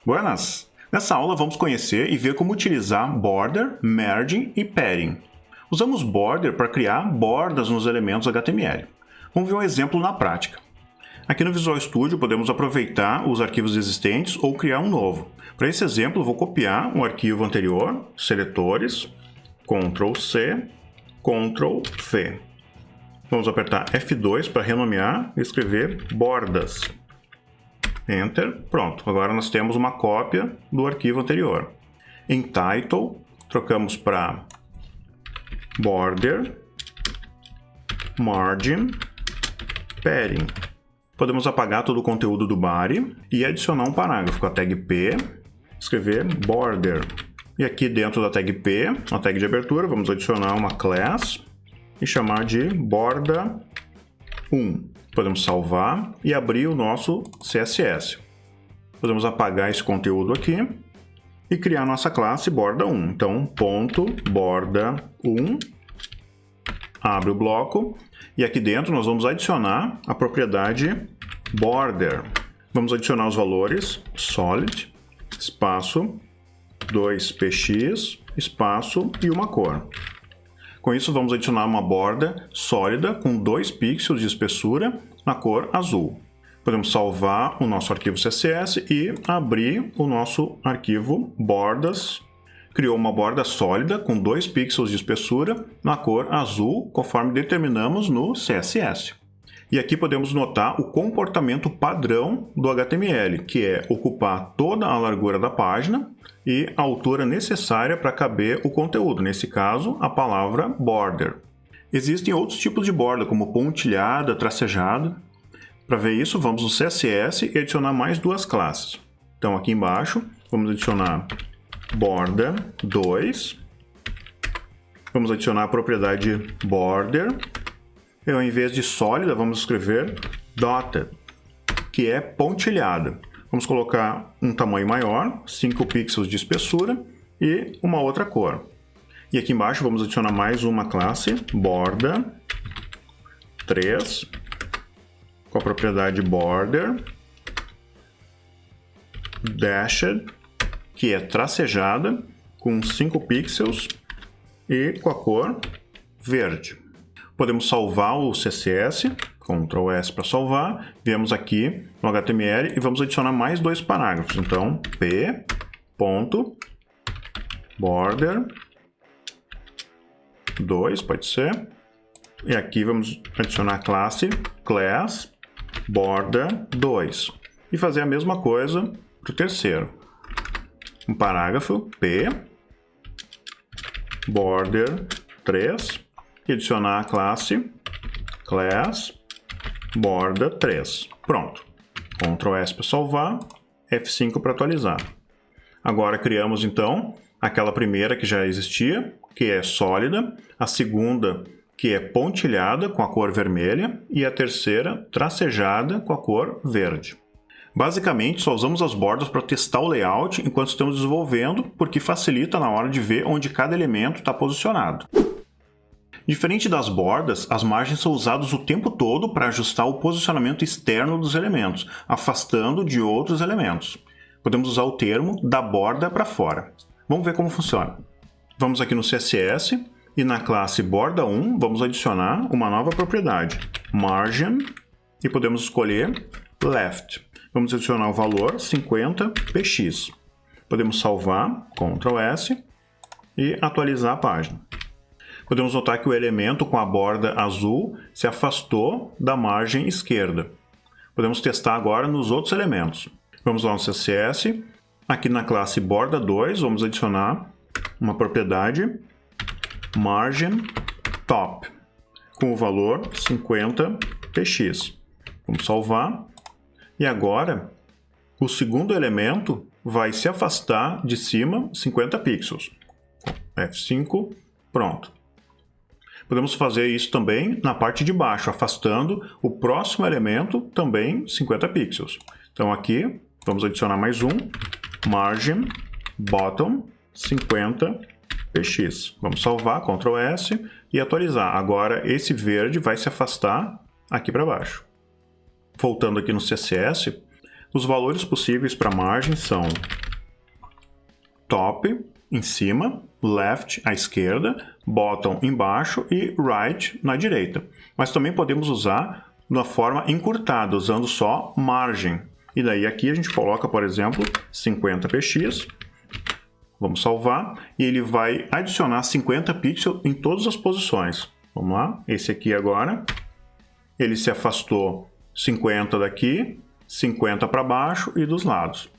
Buenas! Nessa aula vamos conhecer e ver como utilizar border, margin e padding. Usamos border para criar bordas nos elementos HTML. Vamos ver um exemplo na prática. Aqui no Visual Studio podemos aproveitar os arquivos existentes ou criar um novo. Para esse exemplo vou copiar um arquivo anterior, seletores, Ctrl C, Ctrl V. Vamos apertar F2 para renomear e escrever bordas. Enter. Pronto. Agora nós temos uma cópia do arquivo anterior. Em Title, trocamos para Border, Margin, Padding. Podemos apagar todo o conteúdo do body e adicionar um parágrafo com a tag P, escrever Border. E aqui dentro da tag P, na tag de abertura, vamos adicionar uma class e chamar de borda1. Podemos salvar e abrir o nosso CSS. Podemos apagar esse conteúdo aqui e criar nossa classe borda1. Então, ponto borda1, abre o bloco e aqui dentro nós vamos adicionar a propriedade border. Vamos adicionar os valores solid, espaço, 2px, espaço e uma cor. Com isso, vamos adicionar uma borda sólida com 2 pixels de espessura na cor azul. Podemos salvar o nosso arquivo CSS e abrir o nosso arquivo bordas. Criou uma borda sólida com 2 pixels de espessura na cor azul, conforme determinamos no CSS. E aqui podemos notar o comportamento padrão do HTML, que é ocupar toda a largura da página e a altura necessária para caber o conteúdo, nesse caso, a palavra border. Existem outros tipos de borda, como pontilhada, tracejada. Para ver isso, vamos no CSS e adicionar mais 2 classes. Então, aqui embaixo, vamos adicionar borda2. Vamos adicionar a propriedade border. E ao invés de sólida, vamos escrever dotted, que é pontilhada. Vamos colocar um tamanho maior, 5 pixels de espessura e uma outra cor. E aqui embaixo vamos adicionar mais uma classe, borda3, com a propriedade border, dashed, que é tracejada, com 5 pixels e com a cor verde. Podemos salvar o CSS, Ctrl S para salvar, viemos aqui no HTML e vamos adicionar mais 2 parágrafos. Então, p, ponto, border, 2, pode ser. E aqui vamos adicionar a classe, class, border 2. E fazer a mesma coisa para o terceiro. Um parágrafo, p, border 3. E adicionar a classe, class, borda 3. Pronto. Ctrl S para salvar, F5 para atualizar. Agora criamos então aquela primeira que já existia, que é sólida, a segunda que é pontilhada com a cor vermelha e a terceira tracejada com a cor verde. Basicamente, só usamos as bordas para testar o layout enquanto estamos desenvolvendo, porque facilita na hora de ver onde cada elemento está posicionado. Diferente das bordas, as margens são usadas o tempo todo para ajustar o posicionamento externo dos elementos, afastando de outros elementos. Podemos usar o termo da borda para fora. Vamos ver como funciona. Vamos aqui no CSS e na classe borda1 vamos adicionar uma nova propriedade, margin, e podemos escolher left. Vamos adicionar o valor 50px. Podemos salvar, Ctrl S, e atualizar a página. Podemos notar que o elemento com a borda azul se afastou da margem esquerda. Podemos testar agora nos outros elementos. Vamos lá no CSS. Aqui na classe borda2, vamos adicionar uma propriedade margin top, com o valor 50px. Vamos salvar. E agora, o segundo elemento vai se afastar de cima 50 pixels. F5, pronto. Podemos fazer isso também na parte de baixo, afastando o próximo elemento também 50 pixels. Então aqui, vamos adicionar mais um, margin bottom 50px. Vamos salvar, Ctrl S e atualizar. Agora esse verde vai se afastar aqui para baixo. Voltando aqui no CSS, Os valores possíveis para margem são top, em cima, left, à esquerda, bottom, embaixo e right, na direita. Mas também podemos usar de uma forma encurtada, usando só margem. E daí aqui a gente coloca, por exemplo, 50px. Vamos salvar. E ele vai adicionar 50 pixels em todas as posições. Vamos lá. Esse aqui agora. Ele se afastou 50 daqui, 50 para baixo e dos lados.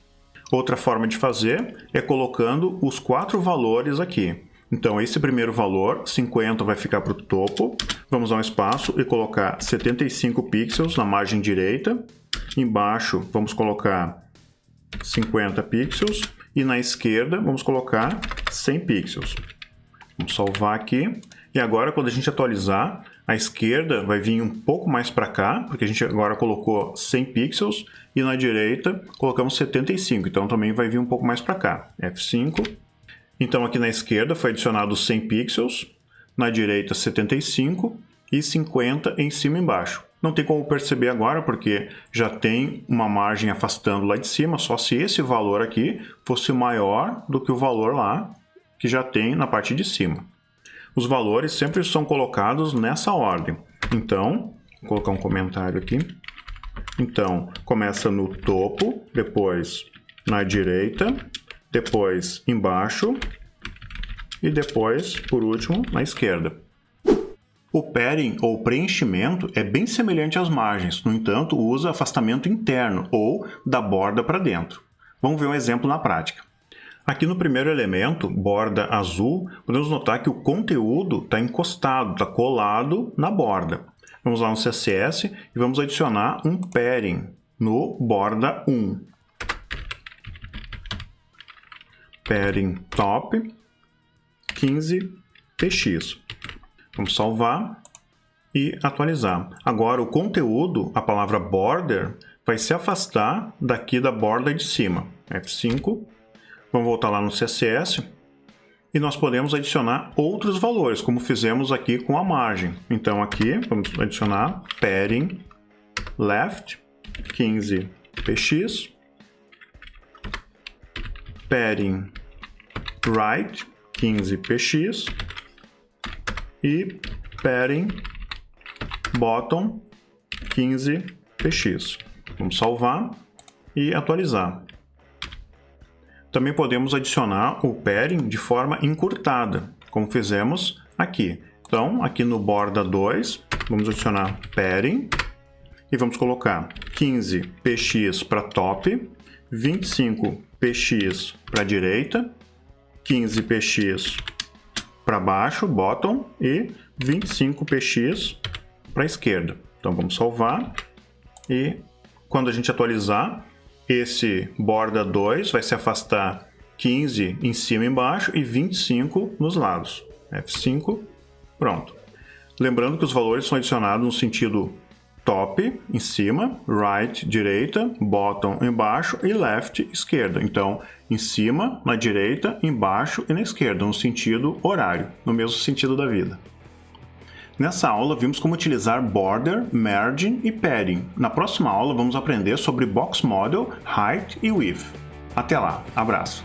Outra forma de fazer é colocando os 4 valores aqui. Então, esse primeiro valor, 50, vai ficar para o topo. Vamos dar um espaço e colocar 75 pixels na margem direita. Embaixo, vamos colocar 50 pixels. E na esquerda, vamos colocar 100 pixels. Vamos salvar aqui. E agora, quando a gente atualizar, a esquerda vai vir um pouco mais para cá, porque a gente agora colocou 100 pixels. E na direita, colocamos 75. Então, também vai vir um pouco mais para cá. F5. Então, aqui na esquerda foi adicionado 100 pixels, na direita 75 e 50 em cima e embaixo. Não tem como perceber agora, porque já tem uma margem afastando lá de cima, só se esse valor aqui fosse maior do que o valor lá, que já tem na parte de cima. Os valores sempre são colocados nessa ordem. Então, vou colocar um comentário aqui. Então, começa no topo, depois na direita, depois embaixo e depois, por último, na esquerda. O padding ou preenchimento é bem semelhante às margens, no entanto, usa afastamento interno ou da borda para dentro. Vamos ver um exemplo na prática. Aqui no primeiro elemento, borda azul, podemos notar que o conteúdo está encostado, está colado na borda. Vamos lá no CSS e vamos adicionar um padding no borda 1. Padding top 15px. Vamos salvar e atualizar. Agora o conteúdo, a palavra border, vai se afastar daqui da borda de cima. F5. Vamos voltar lá no CSS e nós podemos adicionar outros valores, como fizemos aqui com a margem. Então aqui vamos adicionar padding left 15px. Padding right 15px e padding bottom 15px. Vamos salvar e atualizar. Também podemos adicionar o padding de forma encurtada, como fizemos aqui. Então, aqui no borda 2, vamos adicionar padding e vamos colocar 15px para top, 25px para a direita, 15px para baixo, bottom, e 25px para a esquerda. Então vamos salvar e quando a gente atualizar, esse borda 2 vai se afastar 15 em cima e embaixo e 25 nos lados. F5, pronto. Lembrando que os valores são adicionados no sentido top, em cima, right, direita, bottom, embaixo e left, esquerda. Então, em cima, na direita, embaixo e na esquerda, no sentido horário, no mesmo sentido da vida. Nessa aula, vimos como utilizar border, margin e padding. Na próxima aula, vamos aprender sobre box model, height e width. Até lá, abraço!